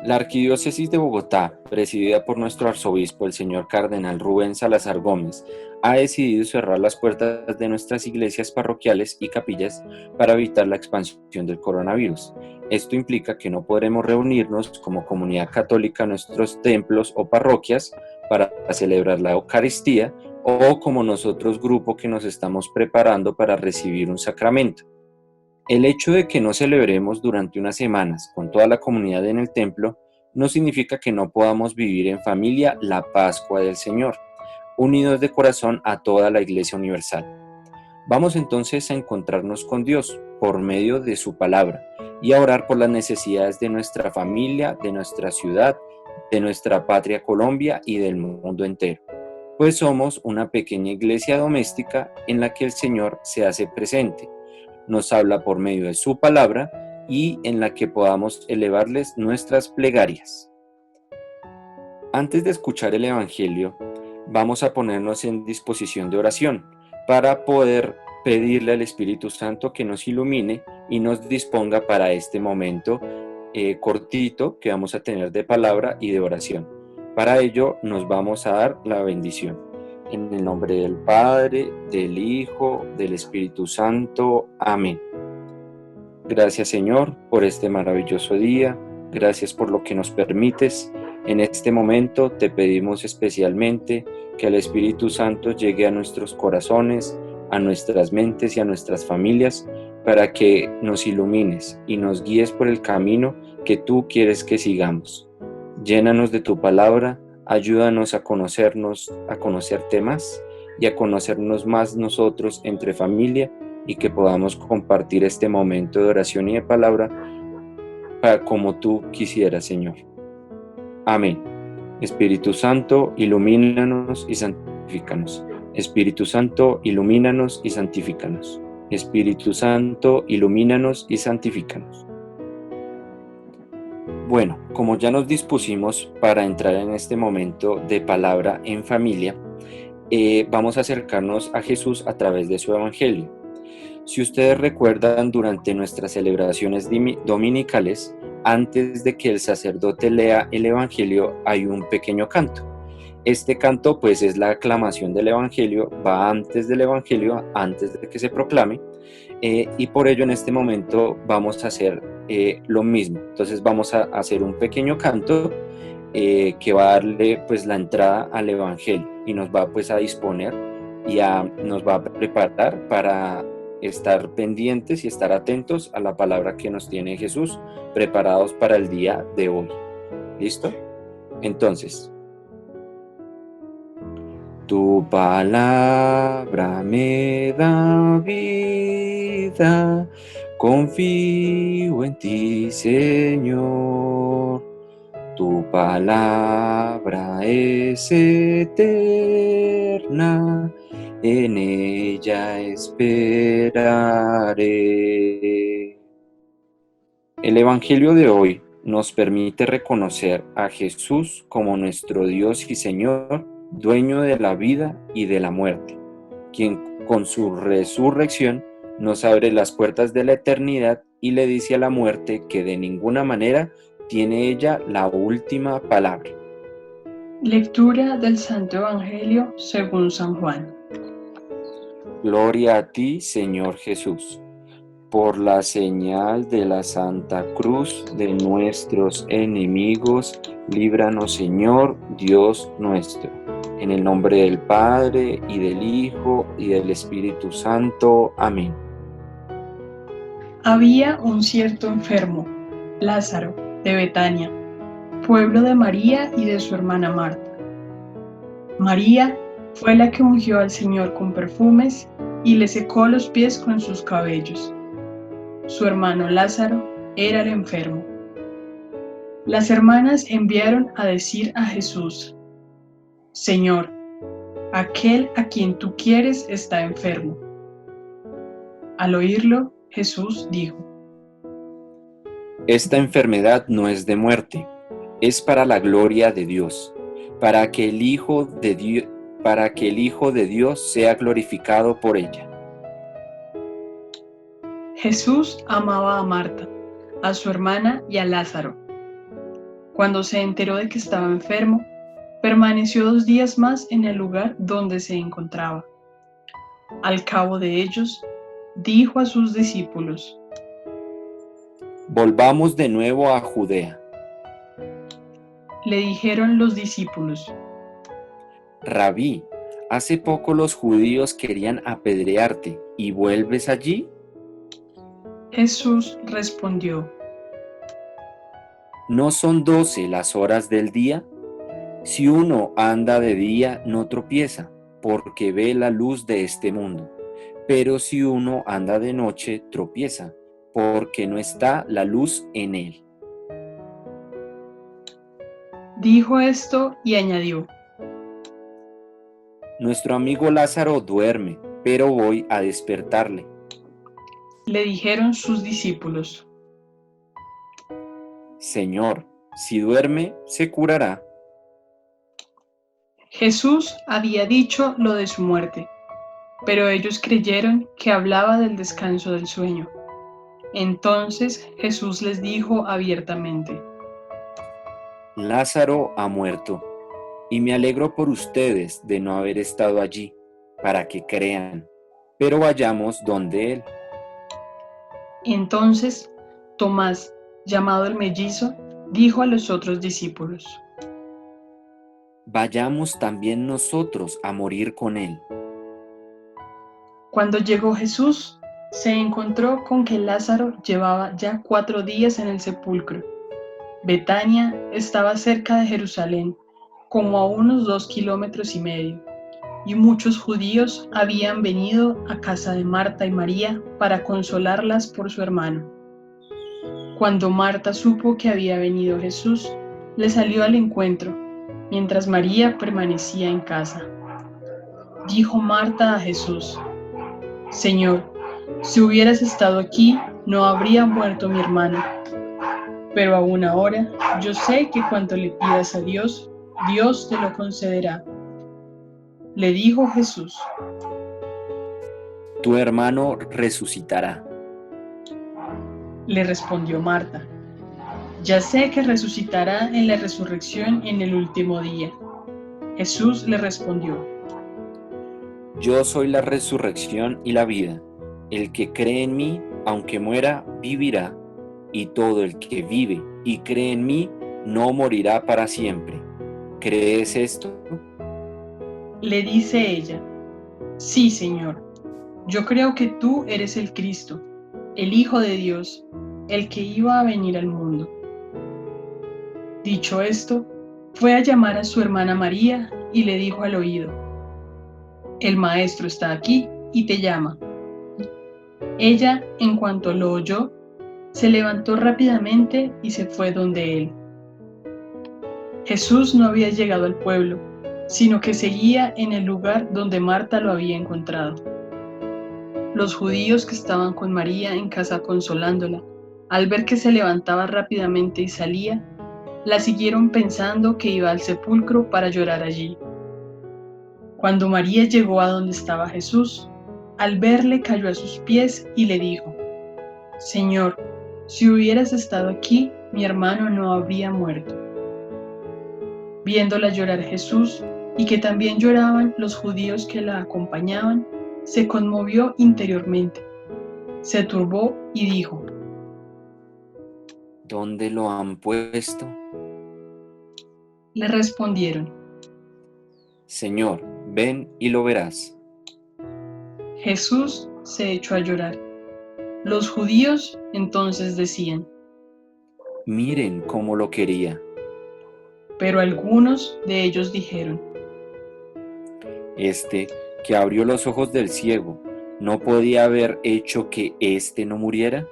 La Arquidiócesis de Bogotá, presidida por nuestro arzobispo, el señor Cardenal Rubén Salazar Gómez, ha decidido cerrar las puertas de nuestras iglesias parroquiales y capillas para evitar la expansión del coronavirus. Esto implica que no podremos reunirnos como comunidad católica en nuestros templos o parroquias para celebrar la Eucaristía o como nosotros grupo que nos estamos preparando para recibir un sacramento. El hecho de que no celebremos durante unas semanas con toda la comunidad en el templo no significa que no podamos vivir en familia la Pascua del Señor, unidos de corazón a toda la Iglesia Universal. Vamos entonces a encontrarnos con Dios por medio de su palabra y a orar por las necesidades de nuestra familia, de nuestra ciudad, de nuestra patria Colombia y del mundo entero. Pues somos una pequeña iglesia doméstica en la que el Señor se hace presente, nos habla por medio de su palabra y en la que podamos elevarles nuestras plegarias. Antes de escuchar el Evangelio, vamos a ponernos en disposición de oración para poder pedirle al Espíritu Santo que nos ilumine y nos disponga para este momento cortito que vamos a tener de palabra y de oración. Para ello nos vamos a dar la bendición. En el nombre del Padre, del Hijo, del Espíritu Santo. Amén. Gracias, Señor, por este maravilloso día. Gracias por lo que nos permites. En este momento te pedimos especialmente que el Espíritu Santo llegue a nuestros corazones, a nuestras mentes y a nuestras familias, para que nos ilumines y nos guíes por el camino que tú quieres que sigamos. Llénanos de tu palabra, ayúdanos a conocernos, a conocerte más y a conocernos más nosotros entre familia, y que podamos compartir este momento de oración y de palabra como tú quisieras, Señor. Amén. Espíritu Santo, ilumínanos y santifícanos. Espíritu Santo, ilumínanos y santifícanos. Espíritu Santo, ilumínanos y santifícanos. Bueno, como ya nos dispusimos para entrar en este momento de palabra en familia, vamos a acercarnos a Jesús a través de su Evangelio. Si ustedes recuerdan, durante nuestras celebraciones dominicales, antes de que el sacerdote lea el Evangelio, hay un pequeño canto. Este canto, pues, es la aclamación del Evangelio, va antes del Evangelio, antes de que se proclame, y por ello en este momento vamos a hacer lo mismo. Entonces vamos a hacer un pequeño canto que va a darle, pues, la entrada al Evangelio y nos va, pues, a disponer y nos va a preparar para estar pendientes y estar atentos a la palabra que nos tiene Jesús, preparados para el día de hoy. ¿Listo? Entonces, tu palabra me da vida, confío en ti, Señor. Tu palabra es eterna, en ella esperaré. El Evangelio de hoy nos permite reconocer a Jesús como nuestro Dios y Señor, dueño de la vida y de la muerte, quien con su resurrección nos abre las puertas de la eternidad y le dice a la muerte que de ninguna manera tiene ella la última palabra. Lectura del Santo Evangelio según San Juan. Gloria a ti, Señor Jesús. Por la señal de la Santa Cruz de nuestros enemigos, líbranos, Señor, Dios nuestro. En el nombre del Padre, y del Hijo, y del Espíritu Santo. Amén. Había un cierto enfermo, Lázaro, de Betania, pueblo de María y de su hermana Marta. María fue la que ungió al Señor con perfumes y le secó los pies con sus cabellos. Su hermano Lázaro era el enfermo. Las hermanas enviaron a decir a Jesús: Señor, aquel a quien tú quieres está enfermo. Al oírlo, Jesús dijo: Esta enfermedad no es de muerte, es para la gloria de Dios, para que el Hijo de Dios sea glorificado por ella. Jesús amaba a Marta, a su hermana y a Lázaro. Cuando se enteró de que estaba enfermo, permaneció 2 días más en el lugar donde se encontraba. Al cabo de ellos, dijo a sus discípulos: Volvamos de nuevo a Judea. Le dijeron los discípulos: Rabí, hace poco los judíos querían apedrearte, ¿y vuelves allí? Jesús respondió: ¿No son 12 las horas del día? Si uno anda de día, no tropieza, porque ve la luz de este mundo. Pero si uno anda de noche, tropieza, porque no está la luz en él. Dijo esto y añadió: Nuestro amigo Lázaro duerme, pero voy a despertarle. Le dijeron sus discípulos: Señor, si duerme, se curará. Jesús había dicho lo de su muerte, pero ellos creyeron que hablaba del descanso del sueño. Entonces Jesús les dijo abiertamente: Lázaro ha muerto, y me alegro por ustedes de no haber estado allí, para que crean, pero vayamos donde él. Entonces Tomás, llamado el mellizo, dijo a los otros discípulos: Vayamos también nosotros a morir con él. Cuando llegó Jesús, se encontró con que Lázaro llevaba ya 4 días en el sepulcro. Betania estaba cerca de Jerusalén, como a unos 2,5 kilómetros, y muchos judíos habían venido a casa de Marta y María para consolarlas por su hermano. Cuando Marta supo que había venido Jesús, le salió al encuentro, mientras María permanecía en casa. Dijo Marta a Jesús: Señor, si hubieras estado aquí, no habría muerto mi hermano. Pero aún ahora, yo sé que cuanto le pidas a Dios, Dios te lo concederá. Le dijo Jesús: Tu hermano resucitará. Le respondió Marta: Ya sé que resucitará en la resurrección en el último día. Jesús le respondió: Yo soy la resurrección y la vida. El que cree en mí, aunque muera, vivirá, y todo el que vive y cree en mí, no morirá para siempre. ¿Crees esto? Le dice ella: Sí, Señor, yo creo que tú eres el Cristo, el Hijo de Dios, el que iba a venir al mundo. Dicho esto, fue a llamar a su hermana María y le dijo al oído: El maestro está aquí y te llama. Ella, en cuanto lo oyó, se levantó rápidamente y se fue donde él. Jesús no había llegado al pueblo, sino que seguía en el lugar donde Marta lo había encontrado. Los judíos que estaban con María en casa consolándola, al ver que se levantaba rápidamente y salía, la siguieron pensando que iba al sepulcro para llorar allí. Cuando María llegó a donde estaba Jesús, al verle cayó a sus pies y le dijo: Señor, si hubieras estado aquí, mi hermano no habría muerto. Viéndola llorar Jesús, y que también lloraban los judíos que la acompañaban, se conmovió interiormente, se turbó y dijo: ¿Dónde lo han puesto? Le respondieron. Señor, ven y lo verás. Jesús se echó a llorar. Los judíos entonces decían, Miren cómo lo quería. pero algunos de ellos dijeron, Este que abrió los ojos del ciego, ¿no podía haber hecho que éste no muriera?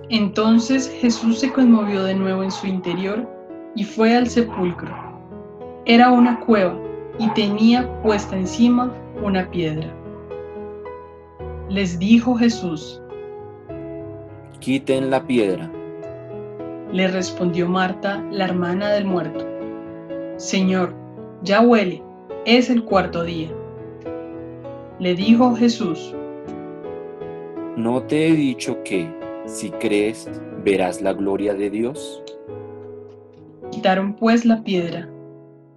Entonces Jesús se conmovió de nuevo en su interior y fue al sepulcro. Era una cueva y tenía puesta encima una piedra. Les dijo Jesús. Quiten la piedra. Le respondió Marta, la hermana del muerto. Señor, ya huele, es el 4.º día. Le dijo Jesús. ¿No te he dicho que, si crees, ¿verás la gloria de Dios? Quitaron pues la piedra.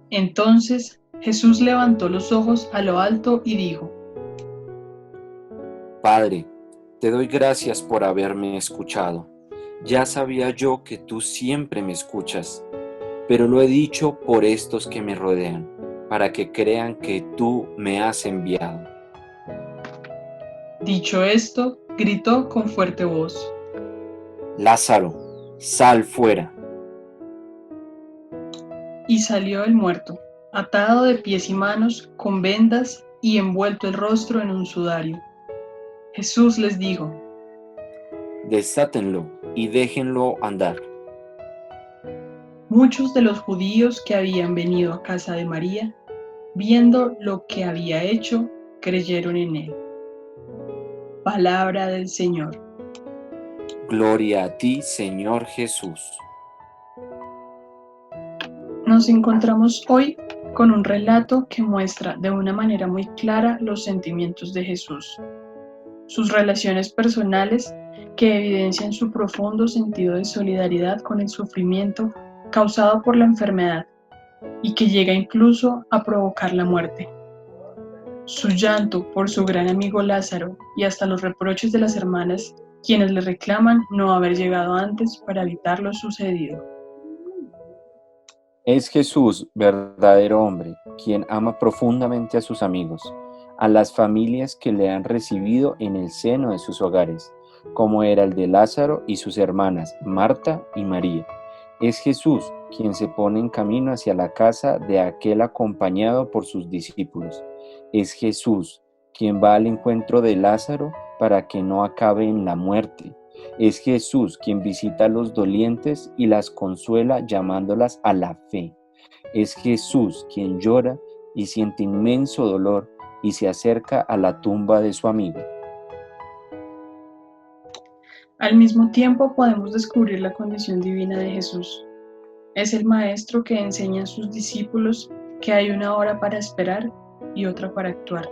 Entonces Jesús levantó los ojos a lo alto y dijo: Padre, te doy gracias por haberme escuchado. Ya sabía yo que tú siempre me escuchas, pero lo he dicho por estos que me rodean, para que crean que tú me has enviado. Dicho esto, gritó con fuerte voz. Lázaro, sal fuera. Y salió el muerto, atado de pies y manos, con vendas y envuelto el rostro en un sudario. Jesús les dijo: Desátenlo y déjenlo andar. Muchos de los judíos que habían venido a casa de María, viendo lo que había hecho, creyeron en él. Palabra del Señor. Gloria a ti, Señor Jesús. Nos encontramos hoy con un relato que muestra de una manera muy clara los sentimientos de Jesús, sus relaciones personales que evidencian su profundo sentido de solidaridad con el sufrimiento causado por la enfermedad y que llega incluso a provocar la muerte. Su llanto por su gran amigo Lázaro y hasta los reproches de las hermanas, quienes le reclaman no haber llegado antes para evitar lo sucedido. Es Jesús, verdadero hombre, quien ama profundamente a sus amigos, a las familias que le han recibido en el seno de sus hogares, como era el de Lázaro y sus hermanas, Marta y María. Es Jesús quien se pone en camino hacia la casa de aquel acompañado por sus discípulos. Es Jesús quien va al encuentro de Lázaro para que no acabe en la muerte. Es Jesús quien visita a los dolientes y las consuela llamándolas a la fe. Es Jesús quien llora y siente inmenso dolor y se acerca a la tumba de su amigo. Al mismo tiempo podemos descubrir la condición divina de Jesús. Es el Maestro que enseña a sus discípulos que hay una hora para esperar y otra para actuar.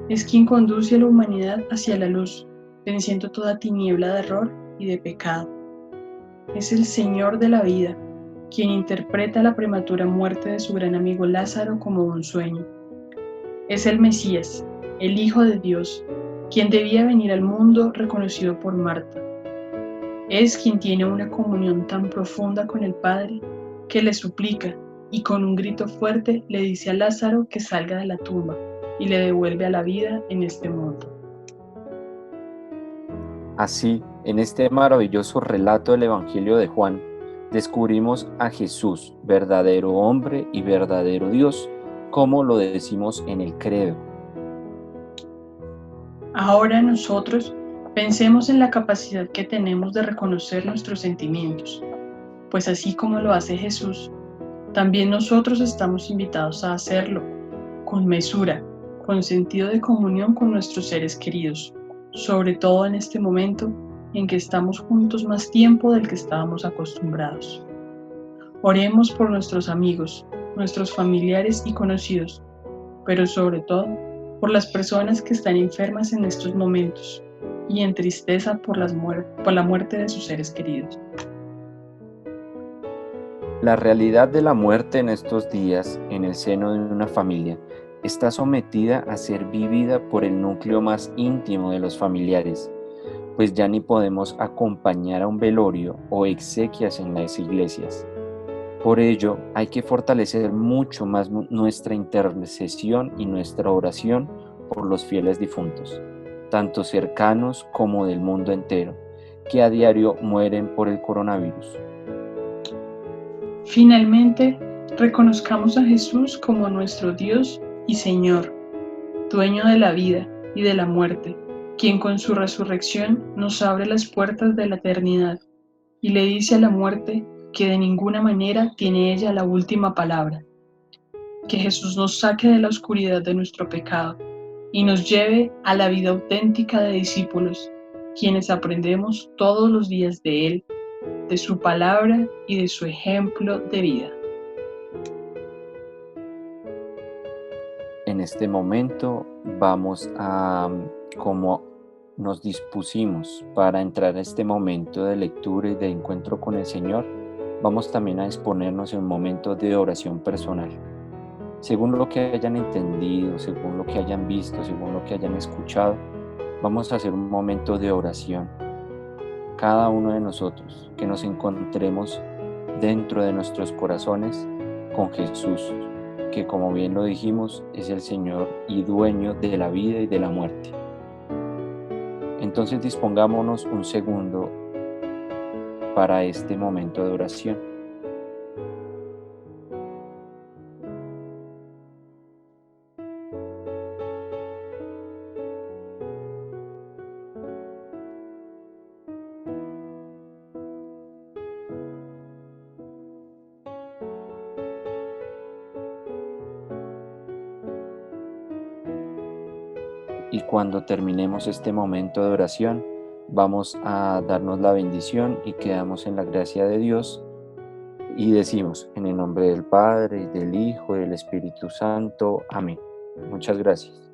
Es quien conduce a la humanidad hacia la luz, venciendo toda tiniebla de error y de pecado. Es el Señor de la vida, quien interpreta la prematura muerte de su gran amigo Lázaro como un sueño. Es el Mesías, el Hijo de Dios, quien debía venir al mundo reconocido por Marta. Es quien tiene una comunión tan profunda con el Padre que le suplica y con un grito fuerte le dice a Lázaro que salga de la tumba y le devuelve a la vida en este mundo. Así, en este maravilloso relato del Evangelio de Juan, descubrimos a Jesús, verdadero hombre y verdadero Dios, como lo decimos en el credo. Ahora nosotros pensemos en la capacidad que tenemos de reconocer nuestros sentimientos, pues así como lo hace Jesús, también nosotros estamos invitados a hacerlo, con mesura, con sentido de comunión con nuestros seres queridos, sobre todo en este momento en que estamos juntos más tiempo del que estábamos acostumbrados. Oremos por nuestros amigos, nuestros familiares y conocidos, pero sobre todo por las personas que están enfermas en estos momentos y en tristeza por la muerte de sus seres queridos. La realidad de la muerte en estos días, en el seno de una familia, está sometida a ser vivida por el núcleo más íntimo de los familiares, pues ya ni podemos acompañar a un velorio o exequias en las iglesias. Por ello, hay que fortalecer mucho más nuestra intercesión y nuestra oración por los fieles difuntos, tanto cercanos como del mundo entero, que a diario mueren por el coronavirus. Finalmente, reconozcamos a Jesús como nuestro Dios y Señor, dueño de la vida y de la muerte, quien con su resurrección nos abre las puertas de la eternidad y le dice a la muerte que de ninguna manera tiene ella la última palabra. Que Jesús nos saque de la oscuridad de nuestro pecado y nos lleve a la vida auténtica de discípulos, quienes aprendemos todos los días de Él, de su palabra y de su ejemplo de vida. En este momento vamos a como nos dispusimos para entrar a este momento de lectura y de encuentro con el Señor, vamos también a disponernos en un momento de oración personal. Según lo que hayan entendido, según lo que hayan visto, según lo que hayan escuchado, vamos a hacer un momento de oración. Cada uno de nosotros, que nos encontremos dentro de nuestros corazones con Jesús, que como bien lo dijimos, es el Señor y dueño de la vida y de la muerte. Entonces dispongámonos un segundo para este momento de oración. Y cuando terminemos este momento de oración, vamos a darnos la bendición y quedamos en la gracia de Dios y decimos, en el nombre del Padre, y del Hijo, y del Espíritu Santo. Amén. Muchas gracias.